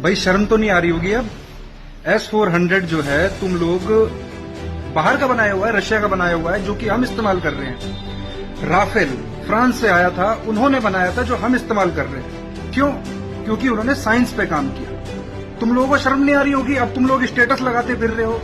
भाई शर्म तो नहीं आ रही होगी अब? S-400 जो है तुम लोग बाहर का बनाया हुआ है, रशिया का बनाया हुआ है, जो कि हम इस्तेमाल कर रहे हैं। राफेल फ्रांस से आया था, उन्होंने बनाया था, जो हम इस्तेमाल कर रहे हैं। क्यों? क्योंकि उन्होंने साइंस पे काम किया। तुम लोगों को शर्म नहीं आ रही होगी? अब तुम लोग स्टेटस लगाते फिर रहे हो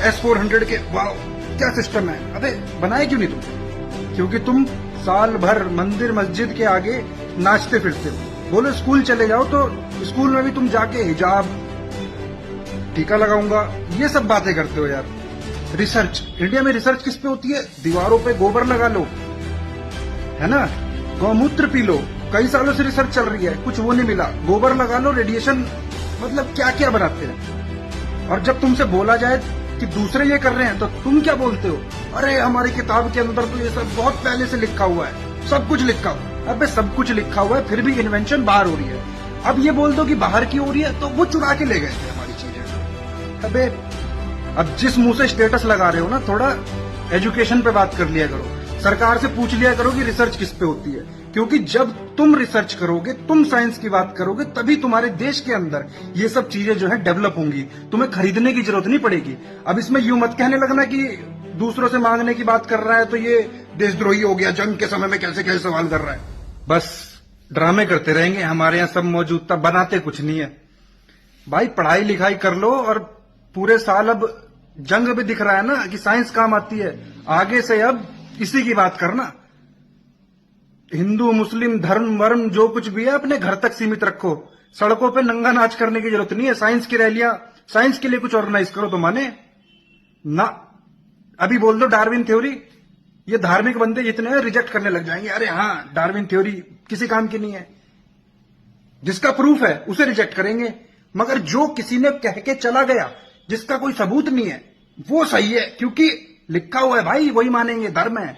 S-400 के, वाह क्या सिस्टम है। अबे बनाए क्यों नहीं तुम? क्योंकि तुम साल भर मंदिर मस्जिद के आगे नाचते फिरते हो। बोलो स्कूल चले जाओ तो स्कूल में भी तुम जाके हिजाब, टीका लगाऊंगा, ये सब बातें करते हो यार। रिसर्च, इंडिया में रिसर्च किस पे होती है? दीवारों पे गोबर लगा लो, है ना, गौमूत्र पी लो। कई सालों से रिसर्च चल रही है, कुछ वो नहीं मिला। गोबर लगा लो, रेडिएशन, मतलब क्या क्या बनाते हैं। और जब तुमसे बोला जाए कि दूसरे ये कर रहे हैं तो तुम क्या बोलते हो? अरे हमारी किताब के अंदर तो ये सब बहुत पहले से लिखा हुआ है, सब कुछ लिखा हुआ है। अबे सब कुछ लिखा हुआ है, फिर भी इन्वेंशन बाहर हो रही है। अब ये बोल दो कि बाहर की हो रही है, तो वो चुरा के ले गए थे हमारी चीजें। अबे अब जिस मुंह से स्टेटस लगा रहे हो ना, थोड़ा एजुकेशन पे बात कर लिया करो। सरकार से पूछ लिया करो कि रिसर्च किस पे होती है। क्योंकि जब तुम रिसर्च करोगे, तुम साइंस की बात करोगे, तभी तुम्हारे देश के अंदर ये सब चीजें जो है डेवलप होंगी। तुम्हें खरीदने की जरूरत नहीं पड़ेगी। अब इसमें यूं मत कहने लगना कि दूसरों से मांगने की बात कर रहा है तो ये देशद्रोही हो गया, जंग के समय में कैसे कैसे सवाल कर रहा है। बस ड्रामे करते रहेंगे, हमारे यहाँ सब मौजूद था, बनाते कुछ नहीं है। भाई पढ़ाई लिखाई कर लो, और पूरे साल अब जंग भी दिख रहा है ना कि साइंस काम आती है। आगे से अब इसी की बात करना। हिंदू मुस्लिम धर्म वर्म जो कुछ भी है अपने घर तक सीमित रखो। सड़कों पे नंगा नाच करने की जरूरत नहीं है। साइंस की रैलियां, साइंस के लिए कुछ ऑर्गेनाइज करो तो माने ना। अभी बोल दो डार्विन थ्योरी, ये धार्मिक बंदे जितने हैं रिजेक्ट करने लग जाएंगे। अरे हाँ, डार्विन थ्योरी किसी काम की नहीं है। जिसका प्रूफ है उसे रिजेक्ट करेंगे, मगर जो किसी ने कह के चला गया, जिसका कोई सबूत नहीं है, वो सही है, क्योंकि लिखा हुआ है भाई, वही मानेंगे, धर्म है।